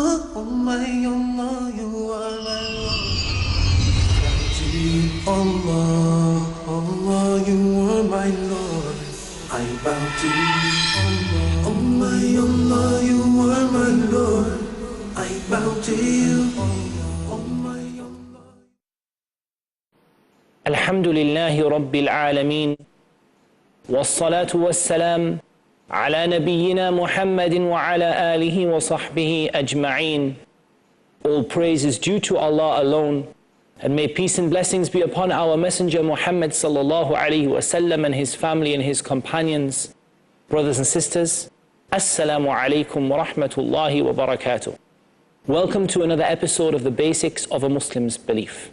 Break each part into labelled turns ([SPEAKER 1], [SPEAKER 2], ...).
[SPEAKER 1] oh my Allah, you are my Lord. Allah, Allah, you are my Lord. I bow to you, Allah. Oh my Allah, you are my Lord. I bow to you, Allah. Oh my Allah.
[SPEAKER 2] Alhamdulillahi Rabbil Alameen. والصلاة والسلام على نبينا محمد وعلى آله وصحبه أجمعين. All praise is due to Allah alone, and may peace and blessings be upon our messenger Muhammad sallallahu alaihi wasallam and his family and his companions. Brothers and sisters, Assalamu alaikum wa rahmatullahi wa barakatuh. Welcome to another episode of the basics of a Muslim's belief.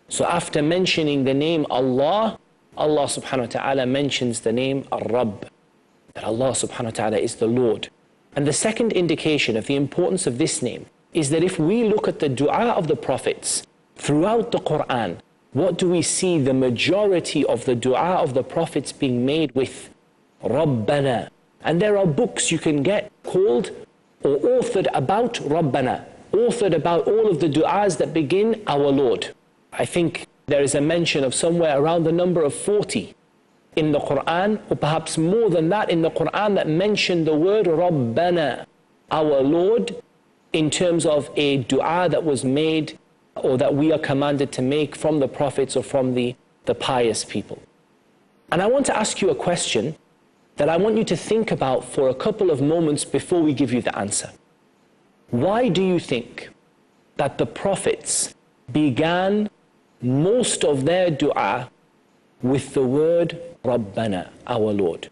[SPEAKER 2] So after mentioning the name Allah, Allah subhanahu wa ta'ala mentions the name Ar-Rabb, that Allah subhanahu wa ta'ala is the Lord. And the second indication of the importance of this name is that if we look at the dua of the prophets throughout the Quran, what do we see the majority of the dua of the prophets being made with? Rabbana. And there are books you can get called or authored about Rabbana, authored about all of the du'as that begin our Lord. I think there is a mention of somewhere around the number of 40 in the Quran, or perhaps more than that in the Quran, that mention the word Rabbana, our Lord, in terms of a dua that was made or that we are commanded to make from the prophets or from the pious people. And I want to ask you a question that I want you to think about for a couple of moments before we give you the answer. Why do you think that the prophets began most of their dua with the word Rabbana, our Lord?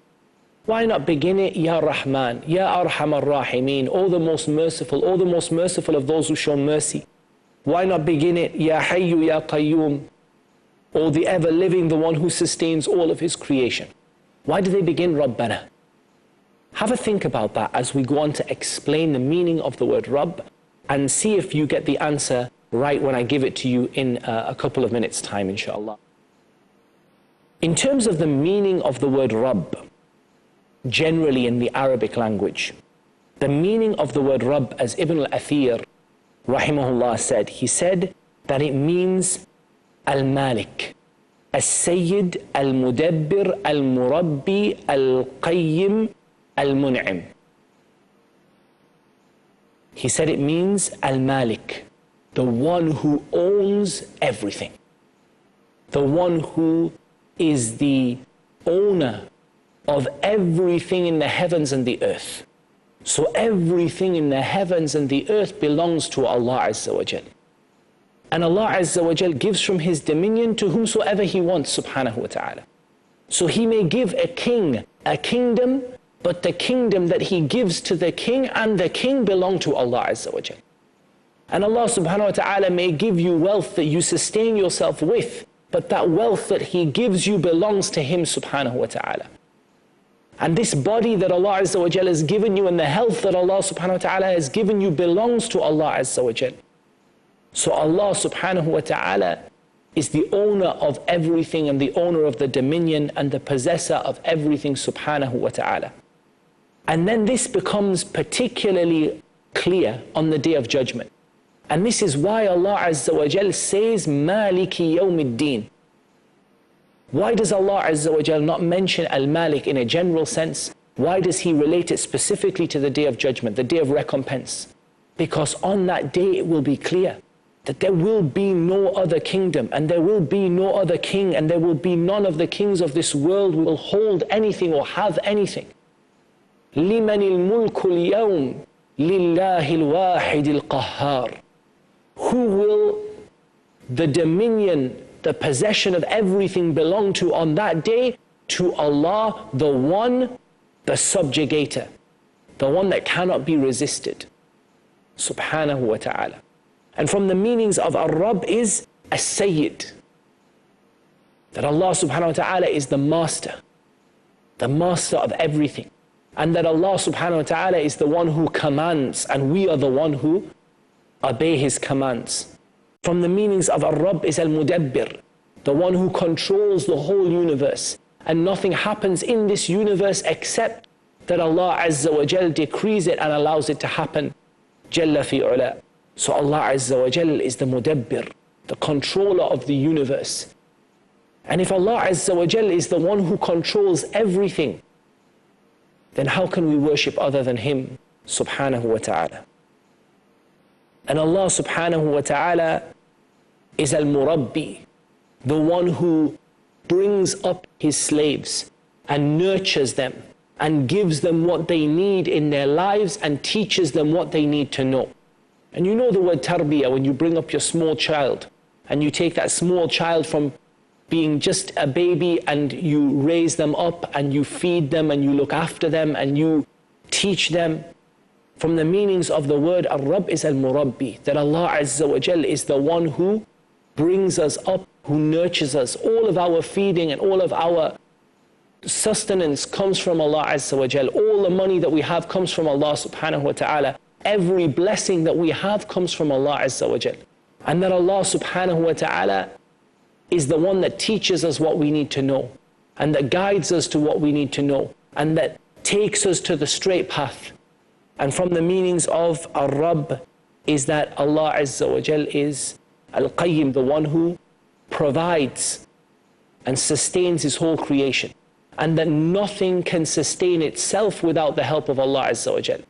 [SPEAKER 2] Why not begin it, Ya Rahman, Ya Arhamar Rahimeen, all the most merciful of those who show mercy? Why not begin it, Ya Hayyu Ya Qayyum, or the ever living, the one who sustains all of his creation? Why do they begin Rabbana? Have a think about that as we go on to explain the meaning of the word Rabb, and see if you get the answer right when I give it to you in a couple of minutes' time, inshallah. In terms of the meaning of the word Rabb, generally in the Arabic language, the meaning of the word Rabb, as Ibn al-Athir, rahimahullah, said, he said that it means Al-Malik, Al-Sayyid, Al-Mudabbir, Al-Murabbi, Al-Qayyim, Al-Mun'im. He said it means Al-Malik, the one who owns everything, the one who is the owner of everything in the heavens and the earth. So everything in the heavens and the earth belongs to Allah Azza wa Jal. And Allah Azza wa Jal gives from his dominion to whomsoever he wants, subhanahu wa ta'ala. So he may give a king a kingdom, but the kingdom that he gives to the king and the king belong to Allah Azza wa Jal. And Allah subhanahu wa ta'ala may give you wealth that you sustain yourself with, but that wealth that he gives you belongs to him subhanahu wa ta'ala. And this body that Allah Azza wa Jal has given you and the health that Allah subhanahu wa ta'ala has given you belongs to Allah Azza wa Jal. So Allah subhanahu wa ta'ala is the owner of everything and the owner of the dominion and the possessor of everything subhanahu wa ta'ala. And then this becomes particularly clear on the Day of Judgment. And this is why Allah Azza wa Jal says, Maliki Yawmiddin. Why does Allah Azza wa Jal not mention Al-Malik in a general sense? Why does he relate it specifically to the Day of Judgment, the Day of Recompense? Because on that day it will be clear that there will be no other kingdom, and there will be no other king, and there will be none of the kings of this world who will hold anything or have anything. لِمَنِ الْمُلْكُ الْيَوْمِ لِلَّهِ الْوَاحِدِ الْقَهَّارِ. Who will the dominion, the possession of everything belong to on that day? To Allah, the one, the subjugator, the one that cannot be resisted, subhanahu wa ta'ala. And from the meanings of Ar-Rabb is As-Sayyid, that Allah subhanahu wa ta'ala is the master of everything, and that Allah subhanahu wa ta'ala is the one who commands, and we are the one who obey his commands. From the meanings of Ar-Rabb is Al-Mudabbir, the one who controls the whole universe, and nothing happens in this universe except that Allah Azza wa Jal decrees it and allows it to happen. Jalla fi ula. So Allah Azza wa Jal is the mudabbir, the controller of the universe. And if Allah Azza wa Jal is the one who controls everything, then how can we worship other than Him subhanahu wa ta'ala? And Allah subhanahu wa ta'ala is al-murabbi, the one who brings up His slaves and nurtures them and gives them what they need in their lives and teaches them what they need to know. And you know the word tarbiyah, when you bring up your small child and you take that small child from being just a baby and you raise them up and you feed them and you look after them and you teach them. From the meanings of the word Ar-Rabb is Al-Murabbi, that Allah Azza wa Jal is the one who brings us up, who nurtures us. All of our feeding and all of our sustenance comes from Allah Azza wa Jal. All the money that we have comes from Allah subhanahu wa ta'ala. Every blessing that we have comes from Allah Azza wa Jal. And that Allah subhanahu wa ta'ala is the one that teaches us what we need to know, and that guides us to what we need to know, and that takes us to the straight path. And from the meanings of Ar-Rabb is that Allah Azza wa Jal is Al-Qayyim, the one who provides and sustains His whole creation, and that nothing can sustain itself without the help of Allah Azza wa Jal.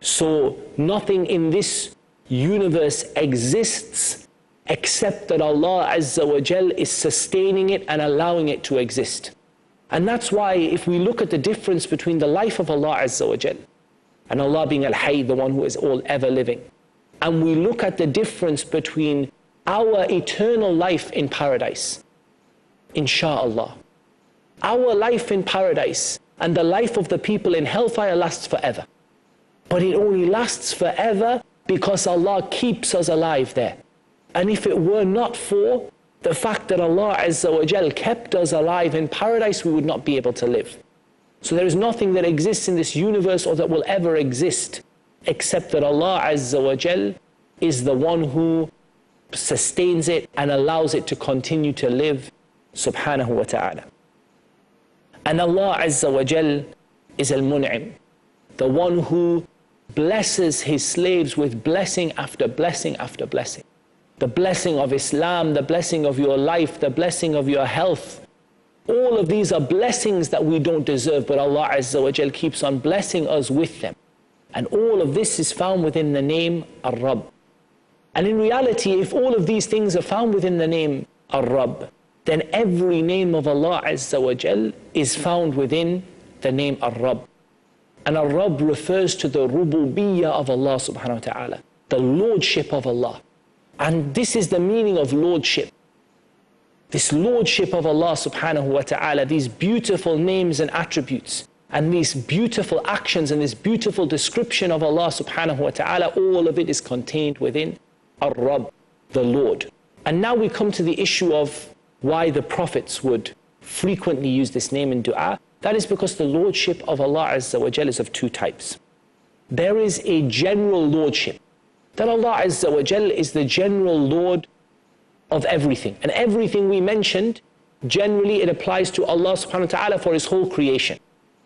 [SPEAKER 2] So nothing in this universe exists except that Allah Azza wa Jal is sustaining it and allowing it to exist. And that's why if we look at the difference between the life of Allah Azza wa Jal and Allah being Al-Hayy, the one who is all ever living, and we look at the difference between our eternal life in paradise, insha'Allah, our life in paradise and the life of the people in hellfire lasts forever. But it only lasts forever because Allah keeps us alive there. And if it were not for the fact that Allah Azza wa Jal kept us alive in paradise, we would not be able to live. So there is nothing that exists in this universe or that will ever exist except that Allah Azza wa Jal is the one who sustains it and allows it to continue to live, subhanahu wa ta'ala. And Allah Azza wa Jal is Al-Mun'im, the one who blesses His slaves with blessing after blessing after blessing. The blessing of Islam, the blessing of your life, the blessing of your health. All of these are blessings that we don't deserve, but Allah Azza wa Jal keeps on blessing us with them. And all of this is found within the name Ar-Rabb. And in reality, if all of these things are found within the name Ar-Rabb, then every name of Allah Azza wa Jal is found within the name Ar-Rabb. And Ar-Rabb refers to the rububiyyah of Allah subhanahu wa ta'ala, the lordship of Allah. And this is the meaning of lordship. This lordship of Allah subhanahu wa ta'ala, these beautiful names and attributes, and these beautiful actions and this beautiful description of Allah subhanahu wa ta'ala, all of it is contained within Ar-Rabb, the Lord. And now we come to the issue of why the prophets would frequently use this name in dua. That is because the lordship of Allah Azza wa Jal is of two types. There is a general lordship, that Allah Azza wa Jal is the general Lord of everything. And everything we mentioned, generally it applies to Allah subhanahu wa ta'ala for His whole creation.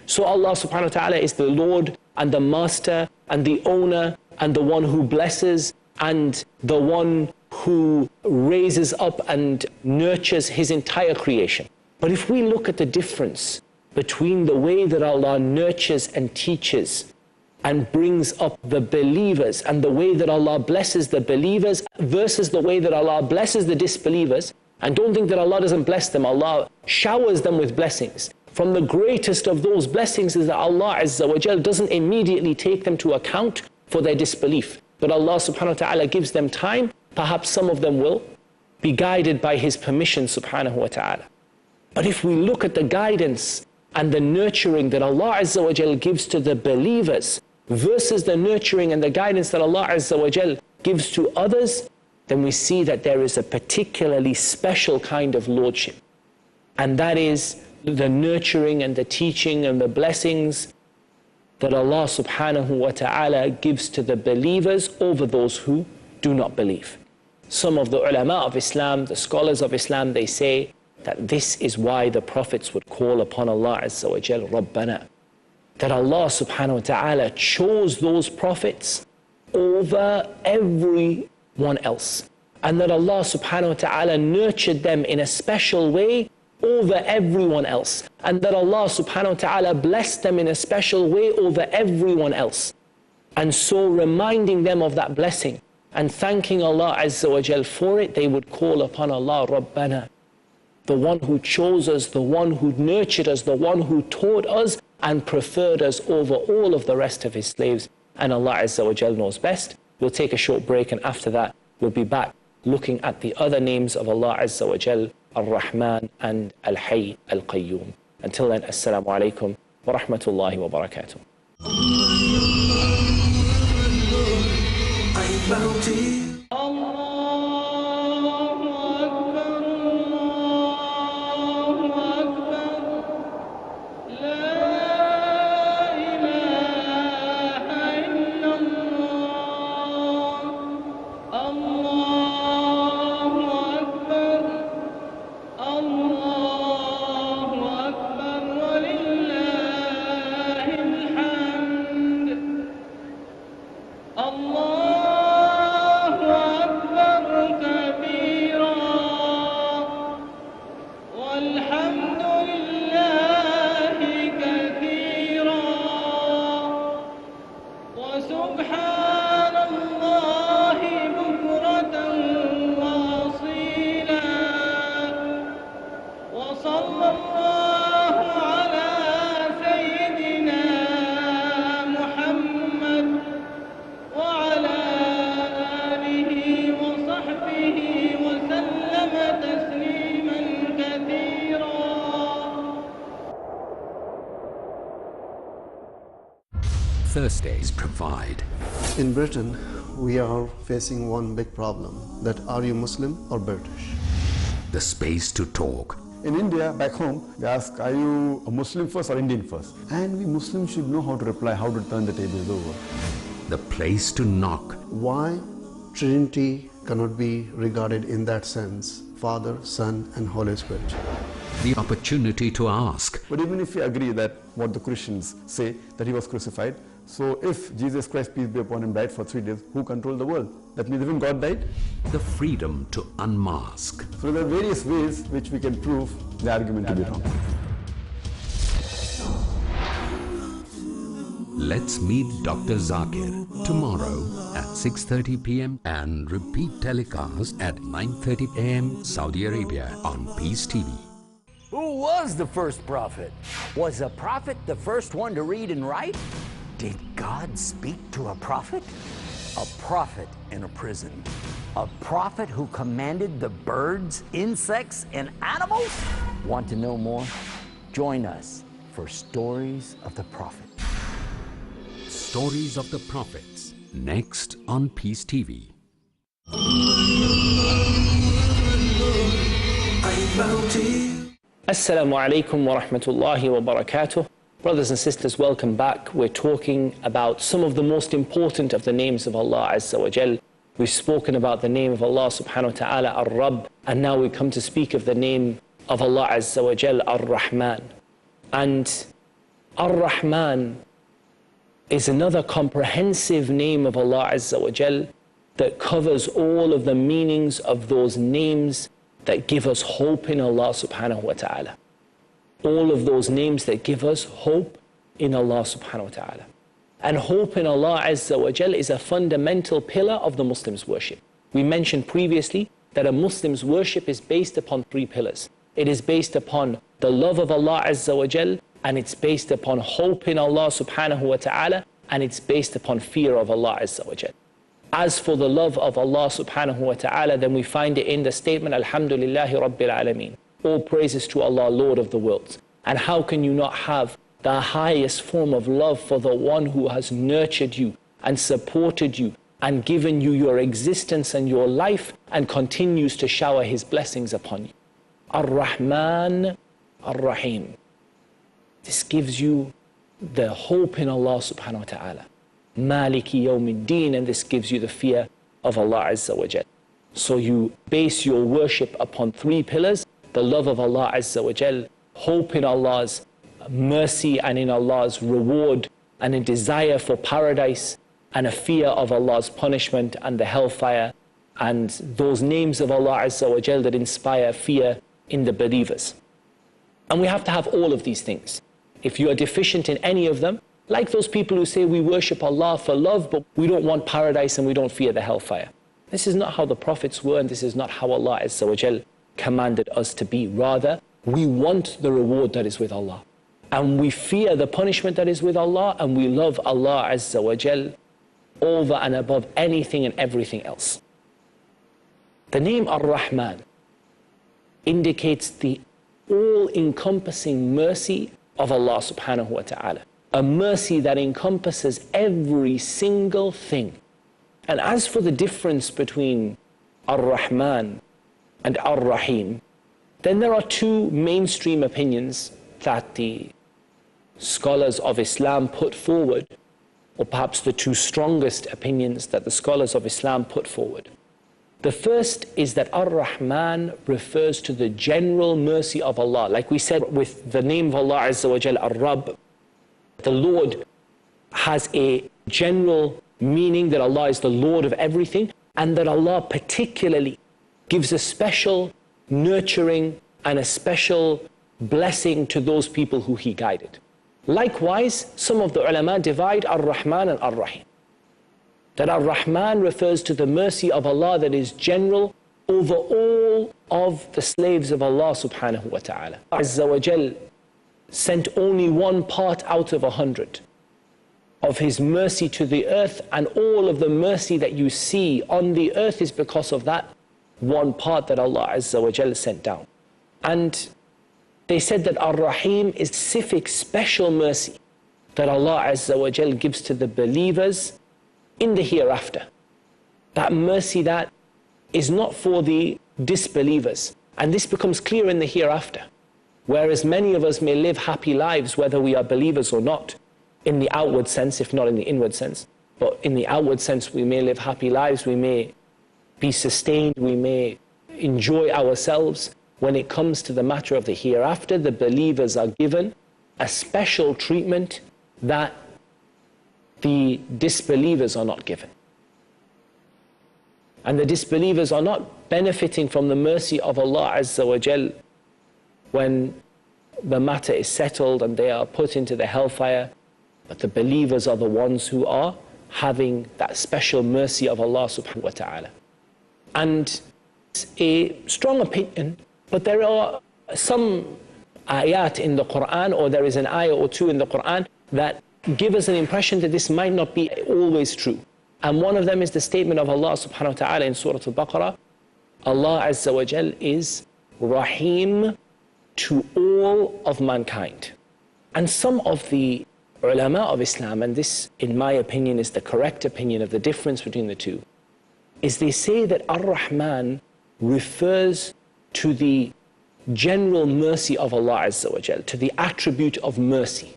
[SPEAKER 2] So Allah subhanahu wa ta'ala is the Lord and the Master and the Owner and the one who blesses and the one who raises up and nurtures His entire creation. But if we look at the difference between the way that Allah nurtures and teaches and brings up the believers and the way that Allah blesses the believers versus the way that Allah blesses the disbelievers, and don't think that Allah doesn't bless them, Allah showers them with blessings. From the greatest of those blessings is that Allah Azza wa Jal doesn't immediately take them to account for their disbelief, but Allah subhanahu wa ta'ala gives them time. Perhaps some of them will be guided by His permission subhanahu wa ta'ala. But if we look at the guidance and the nurturing that Allah Azza wa Jal gives to the believers versus the nurturing and the guidance that Allah Azza wa Jal gives to others, then we see that there is a particularly special kind of lordship. And that is the nurturing and the teaching and the blessings that Allah subhanahu wa ta'ala gives to the believers over those who do not believe. Some of the ulama of Islam, the scholars of Islam, they say that this is why the prophets would call upon Allah Azza wa Jal, Rabbana. That Allah subhanahu wa ta'ala chose those prophets over everyone else. And that Allah subhanahu wa ta'ala nurtured them in a special way over everyone else. And that Allah subhanahu wa ta'ala blessed them in a special way over everyone else. And so reminding them of that blessing and thanking Allah Azza wa Jal for it, they would call upon Allah, Rabbana, the one who chose us, the one who nurtured us, the one who taught us and preferred us over all of the rest of his slaves. And Allah Azza wa Jal knows best. We'll take a short break, and after that we'll be back looking at the other names of Allah Azza wa Jal, Ar-Rahman and Al-Hayy Al-Qayyum. Until then, Assalamu alaikum wa rahmatullahi wa barakatuh.
[SPEAKER 1] I bow to you.
[SPEAKER 3] Thursdays provide.
[SPEAKER 4] In Britain, we are facing one big problem, that are you Muslim or British?
[SPEAKER 3] The space to talk.
[SPEAKER 5] In India, back home, they ask, are you a Muslim first or Indian first? And we Muslims should know how to reply, how to turn the tables over.
[SPEAKER 3] The place to knock.
[SPEAKER 4] Why Trinity cannot be regarded in that sense, Father, Son and Holy Spirit?
[SPEAKER 3] The opportunity to ask.
[SPEAKER 5] But even if we agree that what the Christians say, that he was crucified, so if Jesus Christ, peace be upon him, died for 3 days, who controlled the world? That means even God died?
[SPEAKER 3] The freedom to unmask.
[SPEAKER 5] So there are various ways which we can prove the argument to be wrong.
[SPEAKER 3] Let's meet Dr. Zakir tomorrow at 6:30 p.m. and repeat telecast at 9:30 a.m. Saudi Arabia on Peace TV.
[SPEAKER 6] Who was the first prophet? Was a prophet the first one to read and write? Did God speak to a prophet? A prophet in a prison. A prophet who commanded the birds, insects, and animals? Want to know more? Join us for Stories of the Prophet.
[SPEAKER 3] Stories of the Prophets, next on Peace TV.
[SPEAKER 1] I bow to you.
[SPEAKER 2] Assalamu alaikum wa rahmatullahi wa barakatuh. Brothers and sisters, welcome back. We're talking about some of the most important of the names of Allah Azza wa Jal. We've spoken about the name of Allah subhanahu wa ta'ala, Ar-Rabb, and now we come to speak of the name of Allah Azza wa Jal, Ar-Rahman. And Ar-Rahman is another comprehensive name of Allah Azza wa Jal that covers all of the meanings of those names that give us hope in Allah subhanahu wa ta'ala. All of those names that give us hope in Allah subhanahu wa ta'ala. And hope in Allah Azza wa Jal is a fundamental pillar of the Muslim's worship. We mentioned previously that a Muslim's worship is based upon 3 pillars. It is based upon the love of Allah Azza wa Jal, and it's based upon hope in Allah subhanahu wa ta'ala, and it's based upon fear of Allah Azza wa Jal. As for the love of Allah subhanahu wa ta'ala, then we find it in the statement, Alhamdulillahi Rabbil Alameen. All praises to Allah, Lord of the worlds. And how can you not have the highest form of love for the one who has nurtured you and supported you and given you your existence and your life and continues to shower his blessings upon you? Ar-Rahman, Ar-Rahim. This gives you the hope in Allah subhanahu wa ta'ala. Maliki Yawmiddin, and this gives you the fear of Allah Azza wa Jal. So you base your worship upon 3 pillars: the love of Allah Azza wa Jal, hope in Allah's mercy and in Allah's reward, and a desire for paradise, and a fear of Allah's punishment and the hellfire, and those names of Allah Azza wa Jal that inspire fear in the believers. And we have to have all of these things. If you are deficient in any of them, like those people who say we worship Allah for love, but we don't want paradise and we don't fear the hellfire. This is not how the prophets were, and this is not how Allah Azza wa Jal commanded us to be. Rather, we want the reward that is with Allah, and we fear the punishment that is with Allah, and we love Allah Azza wa Jal over and above anything and everything else. The name Ar-Rahman indicates the all-encompassing mercy of Allah subhanahu wa ta'ala. A mercy that encompasses every single thing. And as for the difference between Ar-Rahman and Ar-Rahim, then there are two mainstream opinions that the scholars of Islam put forward, or perhaps the two strongest opinions that the scholars of Islam put forward. The first is that Ar-Rahman refers to the general mercy of Allah. Like we said with the name of Allah Azza wa Jal, Ar-Rabb, the Lord has a general meaning that Allah is the Lord of everything, and that Allah particularly gives a special nurturing and a special blessing to those people who He guided. Likewise, some of the ulama divide Ar-Rahman and Ar-Rahim. That Ar-Rahman refers to the mercy of Allah that is general over all of the slaves of Allah subhanahu wa ta'ala. Azza wa Jal sent only one part out of 100 of His mercy to the earth, and all of the mercy that you see on the earth is because of that one part that Allah Azza wa Jal sent down. And they said that Ar-Rahim is specific, special mercy that Allah Azza wa Jal gives to the believers in the hereafter. That mercy that is not for the disbelievers. And this becomes clear in the hereafter. Whereas many of us may live happy lives whether we are believers or not, in the outward sense, if not in the inward sense. But in the outward sense, we may live happy lives, we may be sustained, we may enjoy ourselves. When it comes to the matter of the hereafter, the believers are given a special treatment that the disbelievers are not given. And the disbelievers are not benefiting from the mercy of Allah Azza wa Jal when the matter is settled and they are put into the hellfire, but the believers are the ones who are having that special mercy of Allah subhanahu wa ta'ala. And it's a strong opinion, but there are some ayat in the Quran, or there is an ayah or two in the Quran that give us an impression that this might not be always true. And one of them is the statement of Allah subhanahu wa ta'ala in Surah Al-Baqarah. Allah Azza wa Jal is Rahim to all of mankind. And some of the ulama of Islam, and this in my opinion is the correct opinion of the difference between the two, is they say that Ar-Rahman refers to the general mercy of Allah Azza wa Jal, to the attribute of mercy.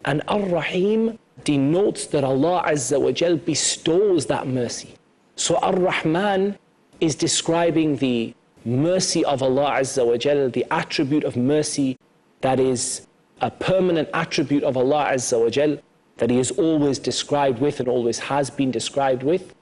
[SPEAKER 2] And Ar-Rahim denotes that Allah Azza wa Jal bestows that mercy. So Ar-Rahman is describing the mercy of Allah Azza wa Jal, the attribute of mercy that is a permanent attribute of Allah Azza wa Jal, that He is always described with and always has been described with.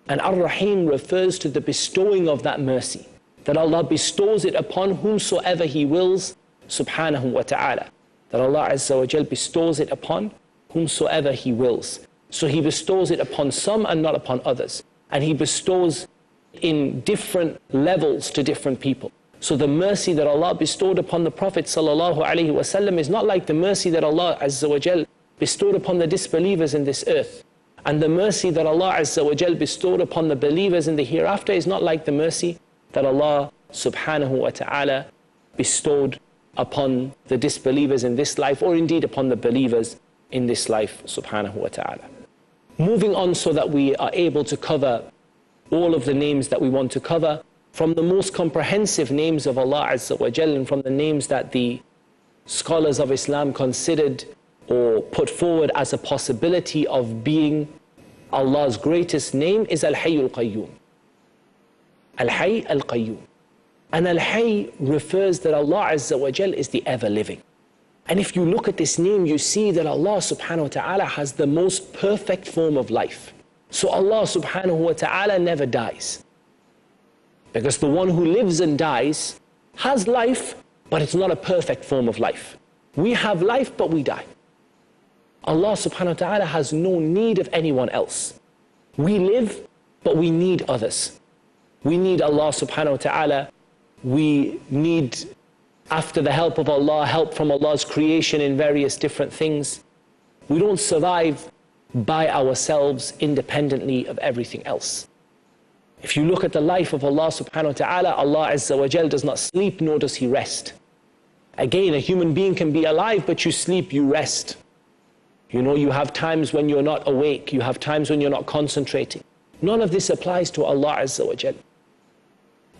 [SPEAKER 2] And Ar-Rahim refers to the bestowing of that mercy, that Allah bestows it upon whomsoever He wills, subhanahu wa ta'ala. That Allah Azza wa Jal bestows it upon whomsoever He wills. So He bestows it upon some and not upon others. And He bestows in different levels to different people. So the mercy that Allah bestowed upon the Prophet sallallahu alaihi wasallam is not like the mercy that Allah Azza wa Jal bestowed upon the disbelievers in this earth. And the mercy that Allah Azza wa Jal bestowed upon the believers in the hereafter is not like the mercy that Allah subhanahu wa ta'ala bestowed upon the disbelievers in this life, or indeed upon the believers in this life, subhanahu wa ta'ala. Moving on so that we are able to cover all of the names that we want to cover, from the most comprehensive names of Allah Azza wa Jal, and from the names that the scholars of Islam considered or put forward as a possibility of being Allah's greatest name, is Al-Hayy Al-Qayyum. Al-Hayy Al-Qayyum. And Al-Hayy refers that Allah Azza wa Jal is the ever-living. And if you look at this name, you see that Allah subhanahu wa ta'ala has the most perfect form of life. So Allah subhanahu wa ta'ala never dies. Because the one who lives and dies has life, but it's not a perfect form of life. We have life, but we die. Allah subhanahu wa ta'ala has no need of anyone else. We live, but we need others. We need Allah subhanahu wa ta'ala. We need, after the help of Allah, help from Allah's creation in various different things. We don't survive by ourselves independently of everything else. If you look at the life of Allah subhanahu wa ta'ala, Allah Azza wa Jal does not sleep, nor does He rest. Again, a human being can be alive, but you sleep, you rest. You know, you have times when you're not awake, you have times when you're not concentrating. None of this applies to Allah Azza wa Jal.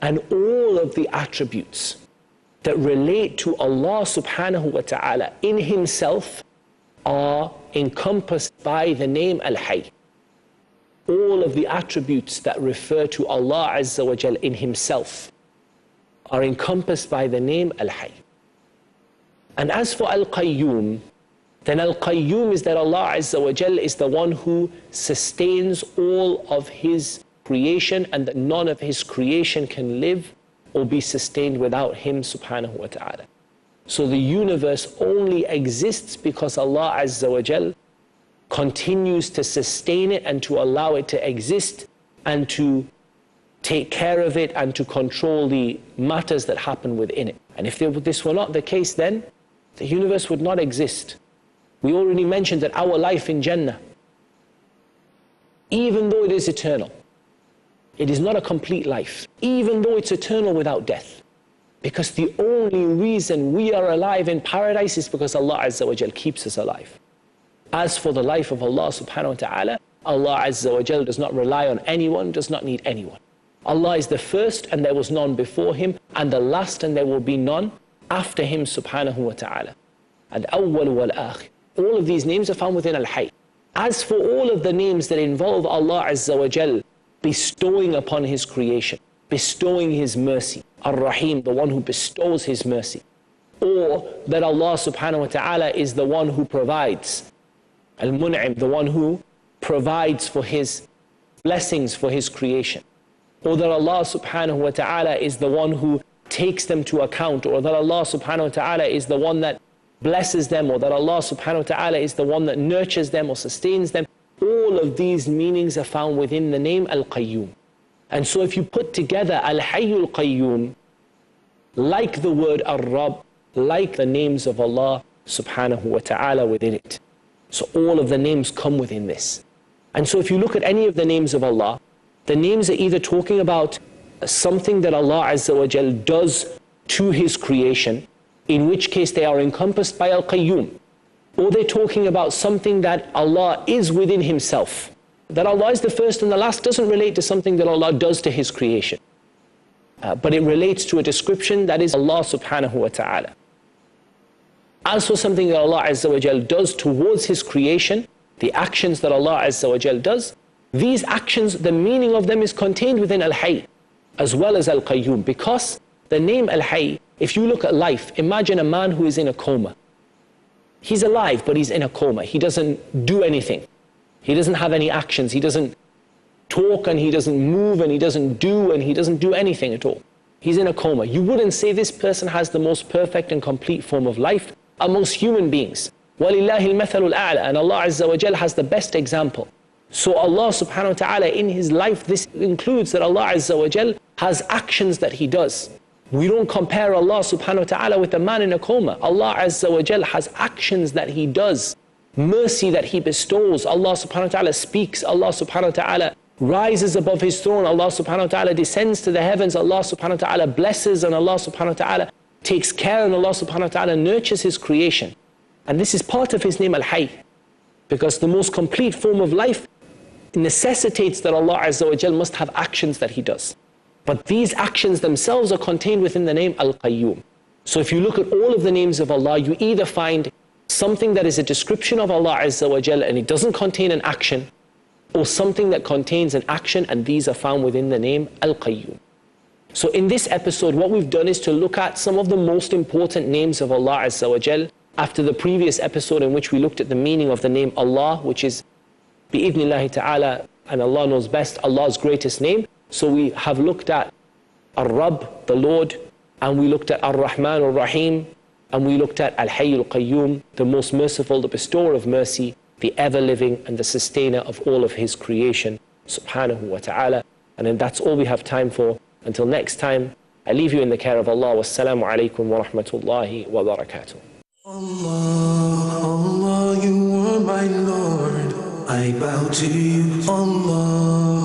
[SPEAKER 2] And all of the attributes that relate to Allah subhanahu wa ta'ala in Himself are encompassed by the name Al-Hayy. All of the attributes that refer to Allah Azza wa Jal in Himself are encompassed by the name Al-Hayy. And as for Al-Qayyum, then Al-Qayyum is that Allah Azza wa Jal is the one who sustains all of His creation, and that none of His creation can live or be sustained without Him subhanahu wa ta'ala. So the universe only exists because Allah Azza wa Jal continues to sustain it and to allow it to exist and to take care of it and to control the matters that happen within it. And if this were not the case, then the universe would not exist. We already mentioned that our life in Jannah, even though it is eternal, it is not a complete life, even though it's eternal without death. Because the only reason we are alive in paradise is because Allah Azza wa Jal keeps us alive. As for the life of Allah subhanahu wa ta'ala, Allah Azza wa Jal does not rely on anyone, does not need anyone. Allah is the first and there was none before Him, and the last and there will be none after Him subhanahu wa ta'ala. Al-Awwal wal-Akhir. All of these names are found within Al-Hayy. As for all of the names that involve Allah Azza wa Jal bestowing upon His creation, bestowing His mercy, Ar-Rahim, the one who bestows His mercy, or that Allah subhanahu wa ta'ala is the one who provides, Al-Mun'im, the one who provides for His blessings for His creation, or that Allah subhanahu wa ta'ala is the one who takes them to account, or that Allah subhanahu wa ta'ala is the one that blesses them, or that Allah subhanahu wa ta'ala is the one that nurtures them or sustains them. All of these meanings are found within the name Al-Qayyum. And so if you put together Al-Hayyul Qayyum, like the word Ar-Rabb, like the names of Allah subhanahu wa ta'ala within it. So all of the names come within this. And so if you look at any of the names of Allah, the names are either talking about something that Allah Azza wa Jal does to His creation, in which case they are encompassed by Al-Qayyum, or they're talking about something that Allah is within Himself. That Allah is the first and the last doesn't relate to something that Allah does to His creation, but it relates to a description that is Allah subhanahu wa ta'ala. As for something that Allah Azza wa Jal does towards His creation, the actions that Allah Azza wa Jal does, these actions, the meaning of them is contained within Al-Hayy as well as Al-Qayyum, because the name Al-Hayy, if you look at life, imagine a man who is in a coma. He's alive, but he's in a coma. He doesn't do anything. He doesn't have any actions. He doesn't talk, and he doesn't move, and he doesn't do anything at all. He's in a coma. You wouldn't say this person has the most perfect and complete form of life amongst human beings. وَلِلَّهِ الْمَثَلُ الْأَعْلَى. And Allah Azza wa Jal has the best example. So Allah subhanahu wa ta'ala in His life, this includes that Allah Azza wa Jal has actions that He does. We don't compare Allah subhanahu wa ta'ala with a man in a coma. Allah Azza wa Jal has actions that He does, mercy that He bestows. Allah subhanahu wa ta'ala speaks. Allah subhanahu wa ta'ala rises above His throne. Allah subhanahu wa ta'ala descends to the heavens. Allah subhanahu wa ta'ala blesses, and Allah subhanahu wa ta'ala takes care, and Allah subhanahu wa ta'ala nurtures His creation. And this is part of His name Al-Hayy, because the most complete form of life necessitates that Allah Azza wa Jal must have actions that He does. But these actions themselves are contained within the name Al-Qayyum. So if you look at all of the names of Allah, you either find something that is a description of Allah Azza wa Jal and it doesn't contain an action, or something that contains an action, and these are found within the name Al-Qayyum. So in this episode, what we've done is to look at some of the most important names of Allah Azza wa Jal after the previous episode in which we looked at the meaning of the name Allah, which is bi'idhnillahi ta'ala, and Allah knows best, Allah's greatest name. So we have looked at Ar-Rabb, the Lord, and we looked at Ar-Rahman Ar-Rahim, and we looked at Al-Hayy Al-Qayyum, the most merciful, the bestower of mercy, the ever-living and the sustainer of all of His creation, subhanahu wa ta'ala. And then that's all we have time for. Until next time, I leave you in the care of Allah. Wassalamu alaikum wa rahmatullahi wa barakatuh.
[SPEAKER 1] Allah, Allah, you are my Lord. I bow to you, Allah.